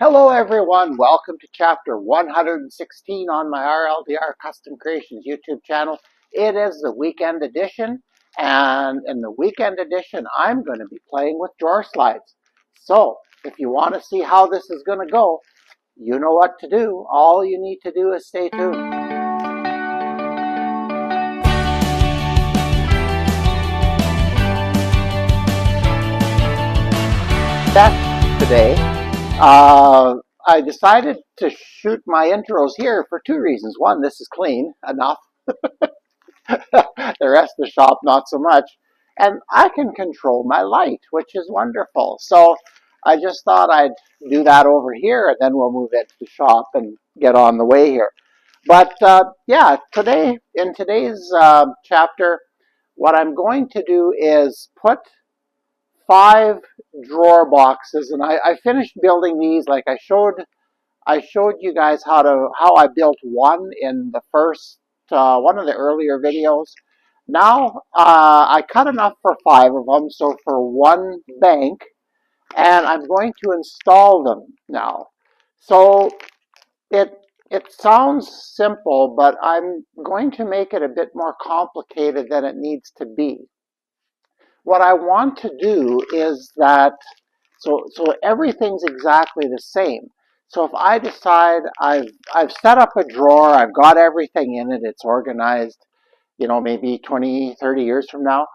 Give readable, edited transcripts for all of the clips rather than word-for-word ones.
Hello everyone, welcome to chapter 116 on my RLDR Custom Creations YouTube channel. It is the weekend edition, and in the weekend edition I'm going to be playing with drawer slides. So if you want to see how this is going to go, you know what to do. All you need to do is stay tuned. That's today. I decided to shoot my intros here for two reasons. One, this is clean enough. The rest of the shop, not so much. And I can control my light, which is wonderful. So I just thought I'd do that over here, and then we'll move into the shop and get on the way here. But yeah, in today's chapter, what I'm going to do is put 5 drawer boxes, and I finished building these. Like I showed you guys how I built one in the first one of the earlier videos. Now I cut enough for 5 of them, so for one bank, and I'm going to install them now. So it it sounds simple, but I'm going to make it a bit more complicated than it needs to be. What I want to do is that so everything's exactly the same. So if I decide I've set up a drawer, I've got everything in it, it's organized, maybe 20, 30 years from now,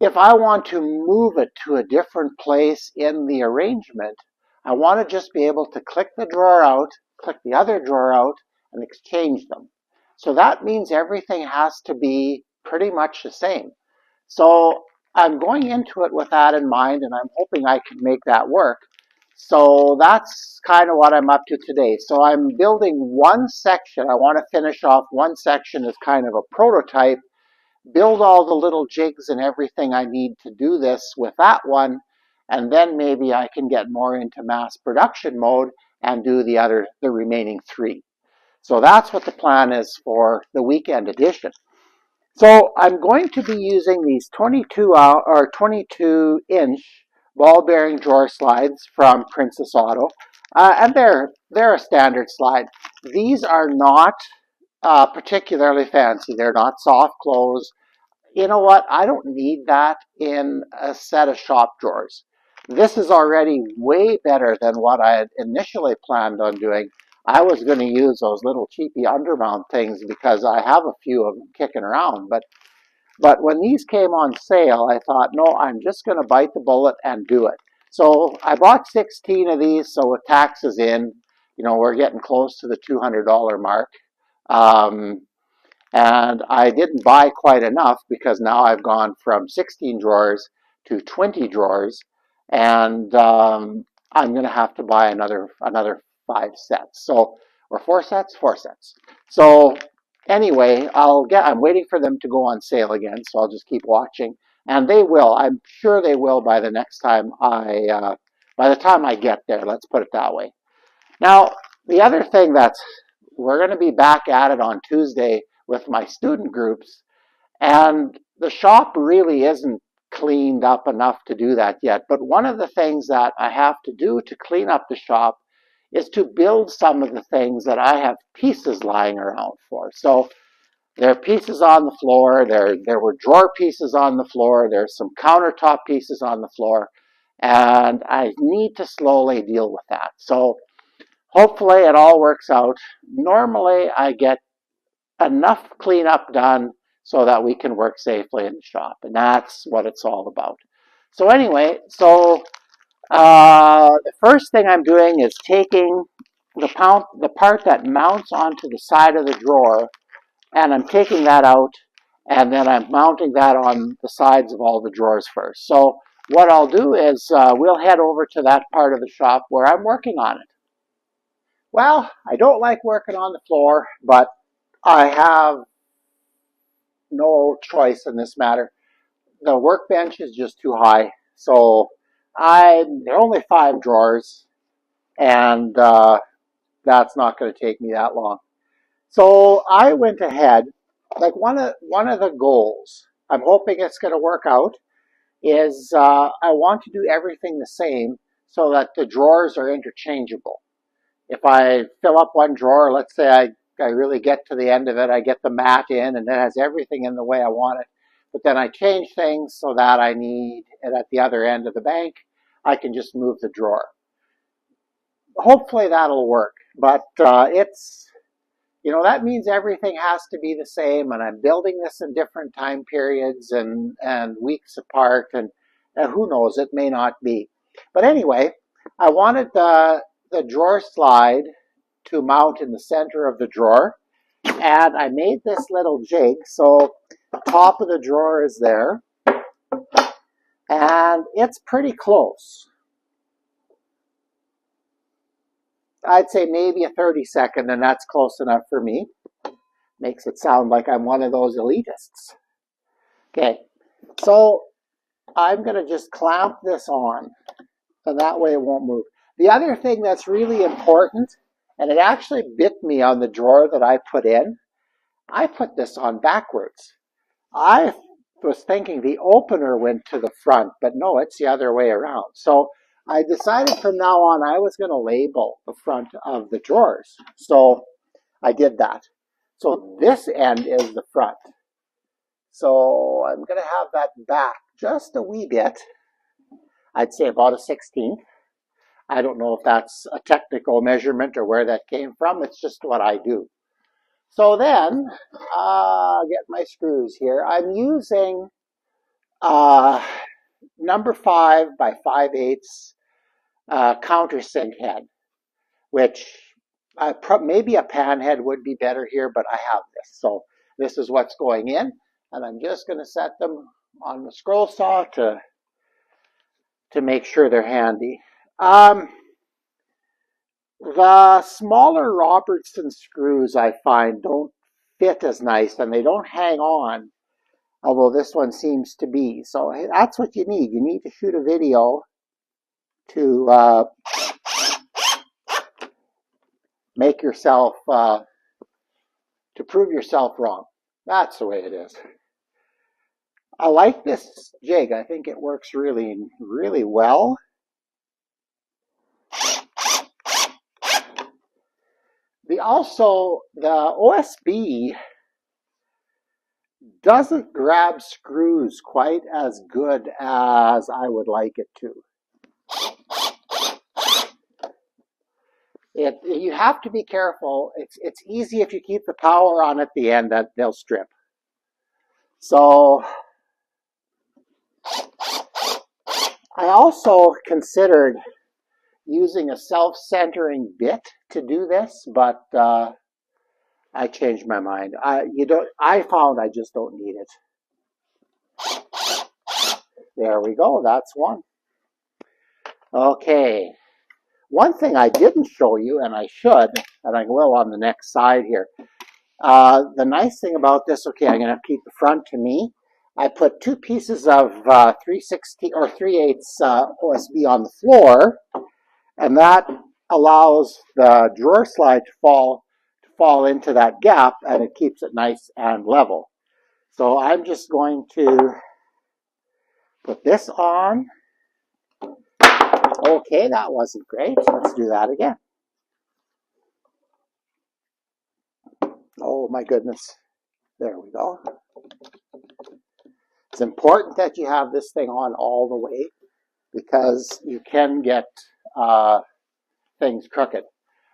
if I want to move it to a different place in the arrangement, I want to just be able to click the drawer out, click the other drawer out, and exchange them. So that means everything has to be pretty much the same. So I'm going into it with that in mind, and I'm hoping I can make that work. So that's kind of what I'm up to today. So I'm building one section. I want to finish off one section as kind of a prototype, build all the little jigs and everything I need to do this with that one, and then maybe I can get more into mass production mode and do the remaining 3. So that's what the plan is for the weekend edition. So I'm going to be using these 22-inch ball bearing drawer slides from Princess Auto, and they're a standard slide. These are not particularly fancy. They're not soft close. You know what? I don't need that in a set of shop drawers. This is already way better than what I had initially planned on doing. I was going to use those little cheapy undermount things because I have a few of them kicking around. But when these came on sale, I thought, no, I'm just going to bite the bullet and do it. So I bought 16 of these. So with taxes in, we're getting close to the $200 mark. And I didn't buy quite enough because now I've gone from 16 drawers to 20 drawers, and I'm going to have to buy another 5 sets. So, or 4 sets, 4 sets. So anyway, I'm waiting for them to go on sale again, so I'll just keep watching, and they will. I'm sure they will by the time I get there. Let's put it that way. Now, the other thing we're going to be back at it on Tuesday with my student groups, and the shop really isn't cleaned up enough to do that yet. But one of the things that I have to do to clean up the shop is to build some of the things that I have pieces lying around for. So there are pieces on the floor, there were drawer pieces on the floor, there's some countertop pieces on the floor, and I need to slowly deal with that. So hopefully it all works out. Normally I get enough cleanup done so that we can work safely in the shop, and that's what it's all about. So anyway, the first thing I'm doing is taking the part that mounts onto the side of the drawer, and I'm taking that out, and then I'm mounting that on the sides of all the drawers first. So what I'll do is we'll head over to that part of the shop where I'm working on it. Well, I don't like working on the floor, but I have no choice in this matter. The workbench is just too high, so there are only 5 drawers, and that's not going to take me that long. So I went ahead, like one of the goals, I'm hoping it's going to work out, is I want to do everything the same so that the drawers are interchangeable. If I fill up one drawer, let's say I really get to the end of it, I get the mat in and it has everything in the way I want it, but then I change things so that I need it at the other end of the bank, I can just move the drawer. Hopefully that'll work, but that means everything has to be the same, and I'm building this in different time periods and weeks apart, and who knows, it may not be. But anyway, I wanted the drawer slide to mount in the center of the drawer, and I made this little jig, so the top of the drawer is there, and it's pretty close. I'd say maybe a 30-second, and that's close enough for me. Makes it sound like I'm one of those elitists. Okay, so I'm going to just clamp this on, and that way it won't move. The other thing that's really important, and it actually bit me on the drawer that I put in, I put this on backwards. I was thinking the opener went to the front, but no, it's the other way around. So I decided from now on I was going to label the front of the drawers. So I did that. So this end is the front. So I'm going to have that back just a wee bit. I'd say about a 16th. I don't know if that's a technical measurement or where that came from. It's just what I do. So then, get my screws here. I'm using number 5 by 5/8 countersink head, which maybe a pan head would be better here, but I have this. So this is what's going in, and I'm just going to set them on the scroll saw to make sure they're handy. The smaller Robertson screws, I find, don't fit as nice, and they don't hang on, although this one seems to be. So that's what you need. You need to shoot a video to make yourself, to prove yourself wrong. That's the way it is. I like this jig. I think it works really, really well. The OSB doesn't grab screws quite as good as I would like it to. You have to be careful. It's easy if you keep the power on at the end that they'll strip. So I also considered using a self-centering bit to do this, but I changed my mind. I found I just don't need it. There we go. That's one. Okay. One thing I didn't show you, and I should, and I will on the next side here. The nice thing about this, okay, I'm going to keep the front to me. I put 2 pieces of 3/16 or 3/8 OSB on the floor, and that allows the drawer slide to fall into that gap, and it keeps it nice and level. So I'm just going to put this on. Okay, that wasn't great. Let's do that again. Oh my goodness. There we go. It's important that you have this thing on all the way because you can get things crooked.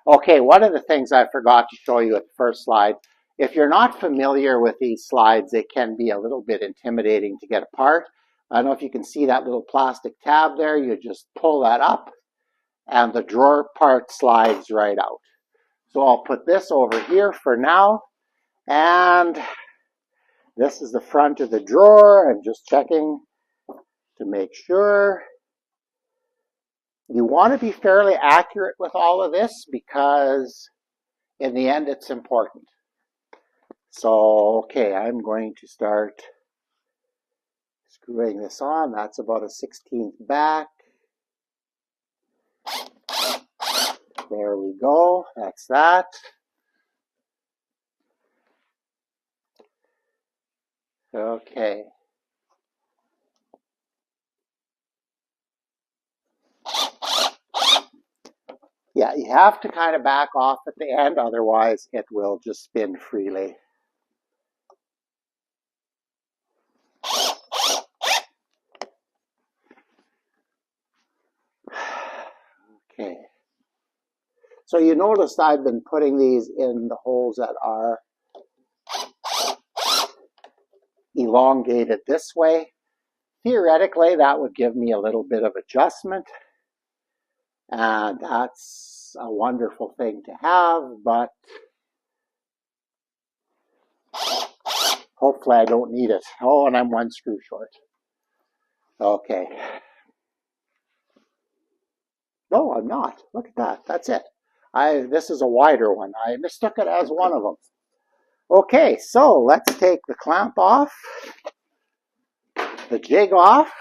Okay, one of the things I forgot to show you at the first slide, if you're not familiar with these slides, they can be a little bit intimidating to get apart. I don't know if you can see that little plastic tab there. You just pull that up and the drawer part slides right out. So I'll put this over here for now, and this is the front of the drawer. I'm just checking to make sure. You want to be fairly accurate with all of this because in the end it's important. So, okay, I'm going to start screwing this on. That's about a 16th back. There we go. That's that. Okay. Yeah, you have to kind of back off at the end, otherwise it will just spin freely. Okay. So you notice I've been putting these in the holes that are elongated this way. Theoretically, that would give me a little bit of adjustment, and that's a wonderful thing to have, but hopefully I don't need it. Oh, and I'm one screw short. Okay. No, I'm not. Look at that. That's it. This is a wider one. I mistook it as one of them. Okay, so let's take the clamp off, the jig off,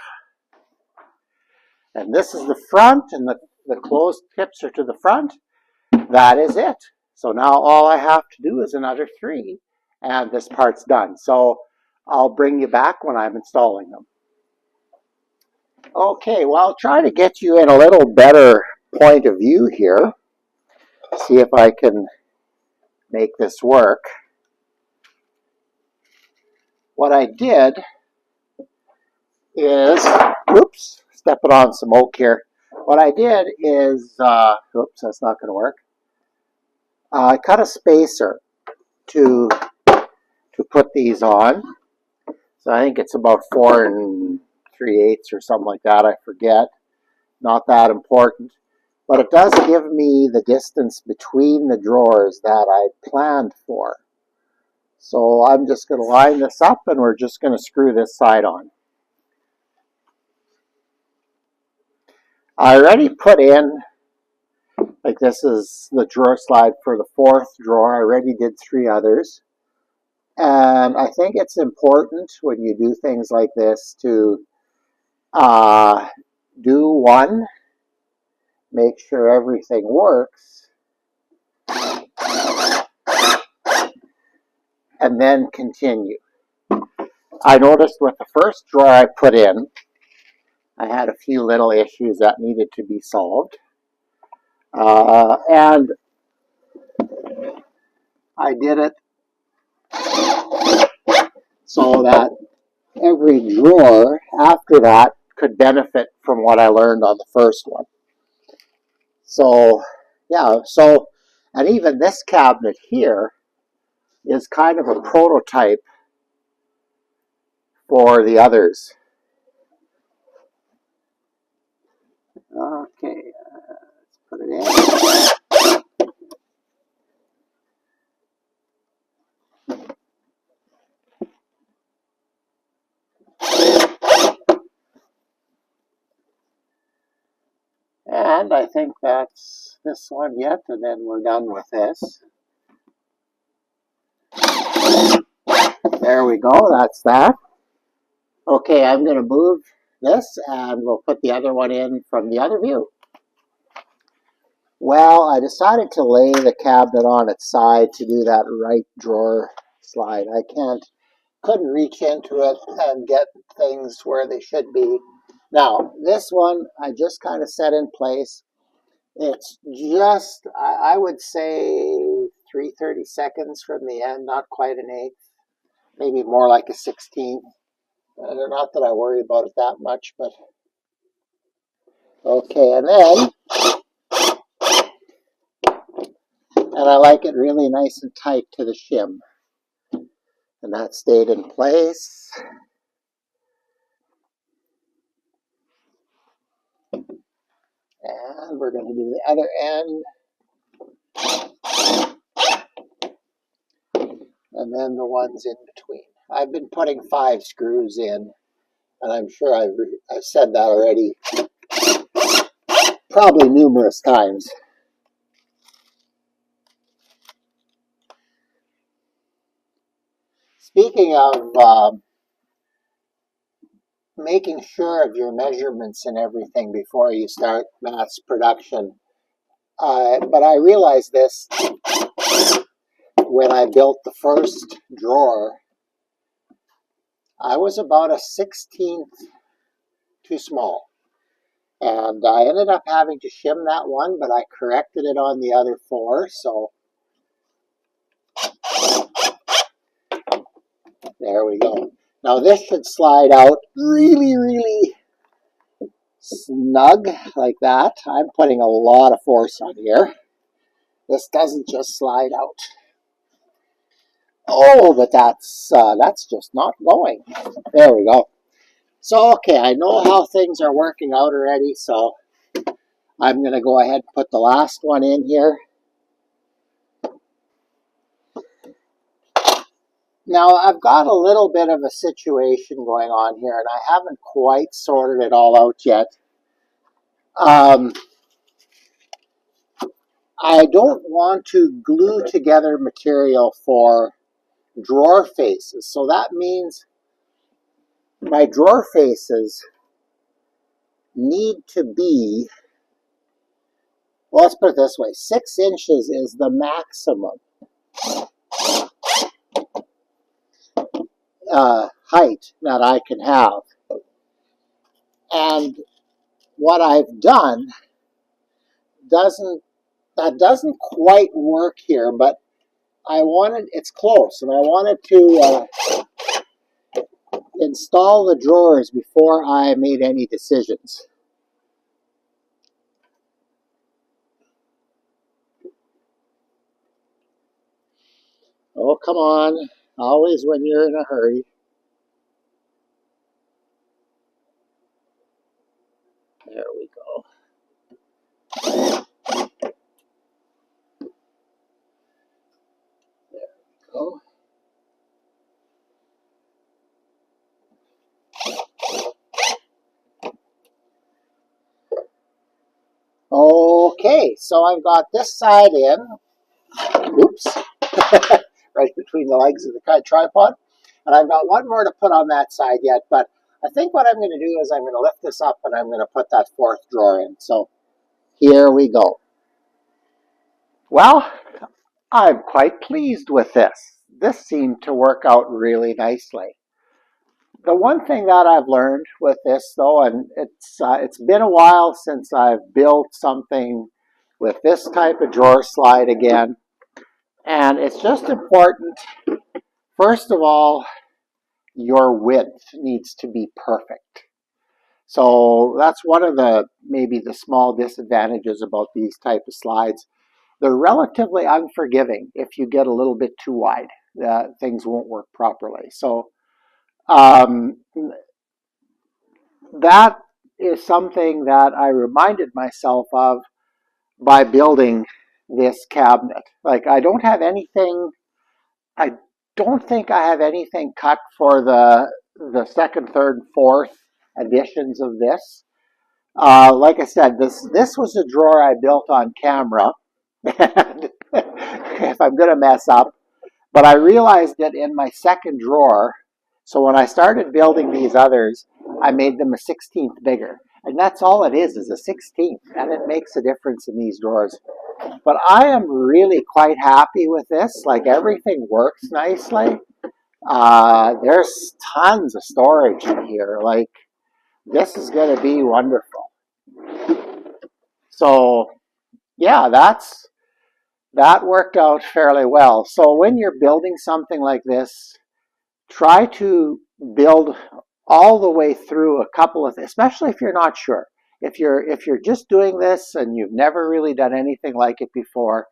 and this is the front, and the closed tips are to the front. That is it. So now all I have to do is another 3, and this part's done. So I'll bring you back when I'm installing them. Okay, well, I'll try to get you in a little better point of view here. See if I can make this work. What I did is, oops, stepping on some oak here. What I did is, oops, that's not going to work. I cut a spacer to put these on. So I think it's about 4 3/8 or something like that. I forget. Not that important. But it does give me the distance between the drawers that I planned for. So I'm just going to line this up, and we're just going to screw this side on. I already put in, like this is the drawer slide for the 4th drawer. I already did 3 others. And I think it's important when you do things like this to do one, make sure everything works, and then continue. I noticed with the first drawer I put in, I had a few little issues that needed to be solved. And I did it so that every drawer after that could benefit from what I learned on the first one. So, yeah, and even this cabinet here is kind of a prototype for the others. Okay, let's put it in. And I think that's this one yet, and then we're done with this. There we go, that's that. Okay, I'm going to move this, and we'll put the other one in from the other view. Well, I decided to lay the cabinet on its side to do that right drawer slide. I couldn't reach into it and get things where they should be. Now, this one I just kind of set in place. It's just, I would say 3/32 from the end, not quite an 1/8, maybe more like a 16th. Not that I worry about it that much, but okay, and I like it really nice and tight to the shim. And that stayed in place. And we're going to do the other end. And then the ones in between. I've been putting 5 screws in, and I'm sure I've said that already, probably numerous times. Speaking of making sure of your measurements and everything before you start mass production, but I realized this when I built the first drawer. I was about a 16th too small. And I ended up having to shim that one, but I corrected it on the other 4. So there we go. Now this should slide out really, really snug like that. I'm putting a lot of force on here. This doesn't just slide out. Oh, but that's just not going. There we go. So, okay, I know how things are working out already, so I'm going to go ahead and put the last one in here. Now, I've got a little bit of a situation going on here, and I haven't quite sorted it all out yet. I don't want to glue together material for drawer faces. So that means my drawer faces need to be, well, let's put it this way, 6 inches is the maximum height that I can have. And what I've done doesn't quite work here, but it's close, and I wanted to install the drawers before I made any decisions. Oh, come on. Always when you're in a hurry. There we go. There we go. Okay, so I've got this side in. Oops. Right between the legs of the tripod. And I've got one more to put on that side yet, but I think what I'm going to do is I'm going to lift this up and I'm going to put that 4th drawer in. So here we go. Well, I'm quite pleased with this. This seemed to work out really nicely. The one thing that I've learned with this, though, and it's been a while since I've built something with this type of drawer slide again, and it's just important, first of all, your width needs to be perfect. So that's one of maybe the small disadvantages about these type of slides. They're relatively unforgiving. If you get a little bit too wide, things won't work properly. So that is something that I reminded myself of by building this cabinet. Like, I don't think I have anything cut for the 2nd, 3rd, 4th editions of this. Like I said, this was a drawer I built on camera. And if I'm going to mess up, but I realized that in my 2nd drawer, so when I started building these others, I made them a 16th bigger. And that's all it is a 16th. And it makes a difference in these drawers. But I am really quite happy with this. Like, everything works nicely. There's tons of storage in here. Like, this is going to be wonderful. So, yeah, that worked out fairly well. So when you're building something like this, try to build all the way through a couple of, especially if you're not sure. If you're just doing this and you've never really done anything like it before,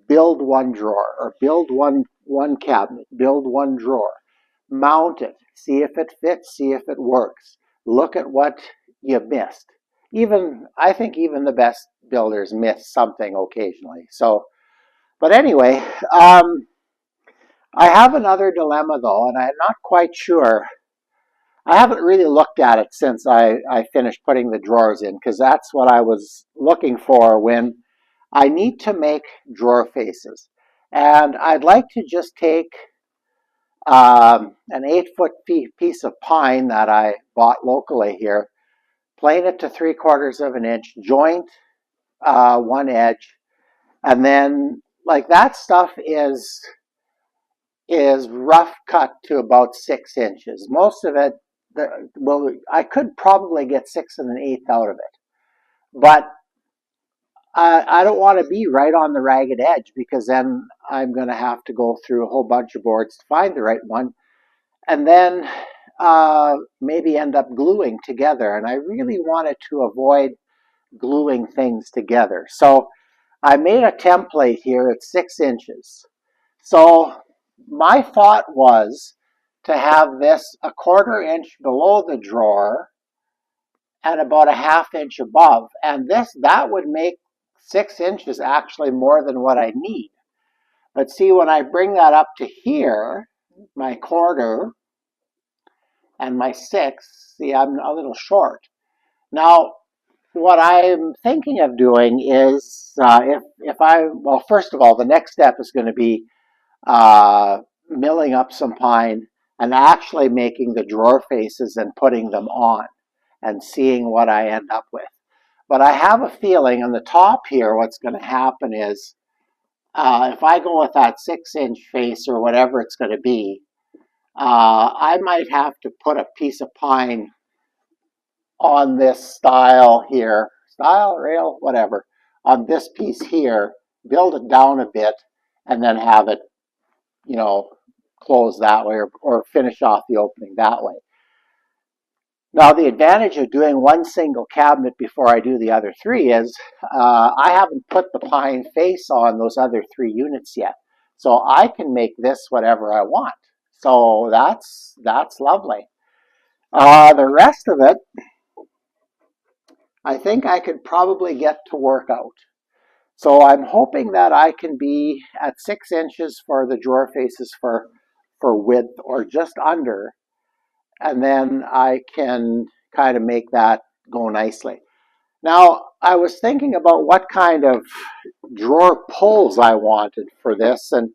build one drawer or build one cabinet, build one drawer, mount it, see if it fits, see if it works. Look at what you missed. I think even the best builders miss something occasionally. So, but anyway, I have another dilemma though, and I'm not quite sure. I haven't really looked at it since I finished putting the drawers in, because that's what I was looking for when I need to make drawer faces. And I'd like to just take an 8-foot piece of pine that I bought locally here, plane it to 3/4 of an inch, joint one edge, and then, like, that stuff is rough cut to about 6 inches. Most of it, well, I could probably get 6 1/8 out of it. but I don't want to be right on the ragged edge, because then I'm going to have to go through a whole bunch of boards to find the right one, and then maybe end up gluing together. And I really wanted to avoid gluing things together. So I made a template here at 6 inches. So my thought was to have this a 1/4 inch below the drawer and about a 1/2 inch above. And that would make 6 inches actually more than what I need. But see, when I bring that up to here, my 1/4 and my 6, see, I'm a little short. Now, what I'm thinking of doing is, well, first of all, the next step is going to be milling up some pine and actually making the drawer faces and putting them on and seeing what I end up with. But I have a feeling on the top here, what's going to happen is, if I go with that 6 inch face or whatever it's going to be, I might have to put a piece of pine on this style here, style, rail, whatever, on this piece here, build it down a bit, and then have it, close that way, or finish off the opening that way. Now, the advantage of doing one single cabinet before I do the other 3 is I haven't put the pine face on those other 3 units yet. So I can make this whatever I want. So that's lovely. The rest of it, I think I could probably get to work out. So I'm hoping that I can be at 6 inches for the drawer faces for width, or just under, and then I can kind of make that go nicely. Now, I was thinking about what kind of drawer pulls I wanted for this, and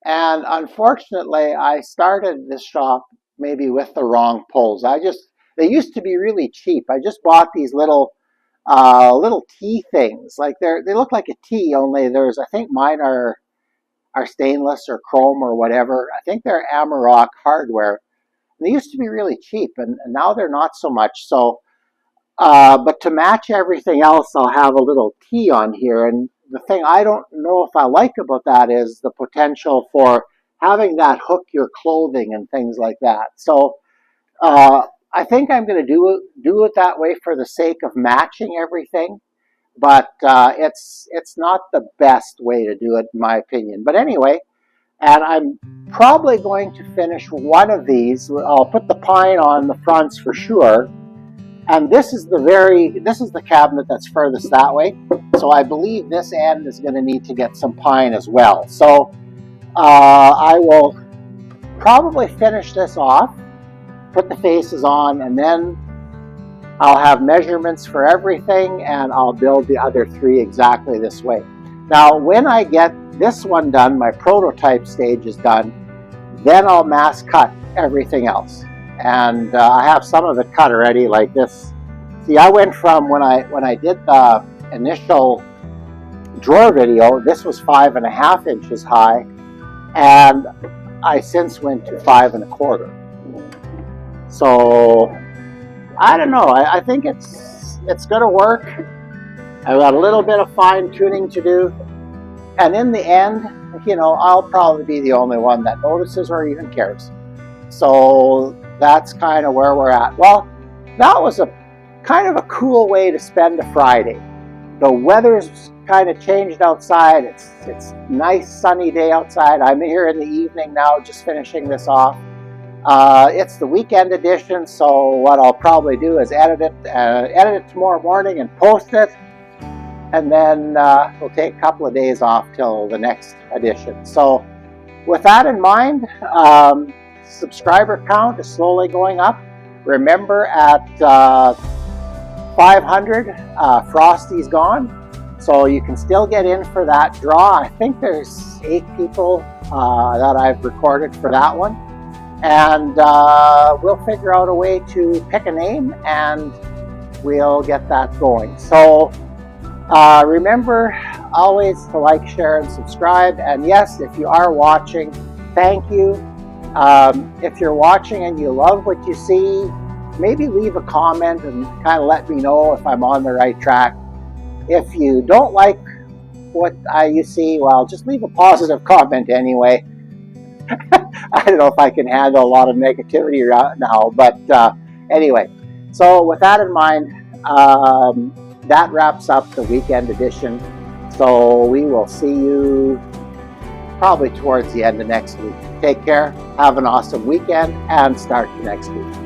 unfortunately, I started this shop maybe with the wrong pulls. They used to be really cheap. I just bought these little T things. Like they look like a T, only I think mine are stainless or chrome or whatever. I think they're Amarok hardware. They used to be really cheap, and now they're not so much. So, but to match everything else, I'll have a little T on here. And the thing I don't know if I like about that is the potential for having that hook your clothing and things like that. So I think I'm going to do it that way for the sake of matching everything. But it's not the best way to do it, in my opinion. But anyway, and I'm probably going to finish one of these. I'll put the pine on the fronts for sure. And this is the cabinet that's furthest that way. So I believe this end is going to need to get some pine as well. So I will probably finish this off, put the faces on, and then I'll have measurements for everything, and I'll build the other 3 exactly this way. Now, when I get this one done, my prototype stage is done, then I'll mass cut everything else. And I have some of it cut already, like this. See, I went from, when I did the initial drawer video, this was 5.5 inches high, and I since went to 5 1/4. So I don't know. I think it's going to work. I've got a little bit of fine tuning to do, and in the end, I'll probably be the only one that notices or even cares. So that's kind of where we're at. Well, that was a kind of a cool way to spend a Friday. The weather's kind of changed outside. It's nice sunny day outside. I'm here in the evening now, just finishing this off. It's the weekend edition, so what I'll probably do is edit it tomorrow morning and post it, and then we'll take a couple of days off till the next edition. So with that in mind, subscriber count is slowly going up. Remember, at 500, Frosty's gone, so you can still get in for that draw. I think there's 8 people that I've recorded for that one. And we'll figure out a way to pick a name, and we'll get that going. So remember always to like, share, and subscribe. And yes, if you are watching, thank you. If you're watching and you love what you see, maybe leave a comment and kind of let me know if I'm on the right track. If you don't like what you see, well, just leave a positive comment anyway. I don't know if I can handle a lot of negativity right now, but anyway. So with that in mind, that wraps up the weekend edition. So we will see you probably towards the end of next week. Take care, have an awesome weekend, and start the next week.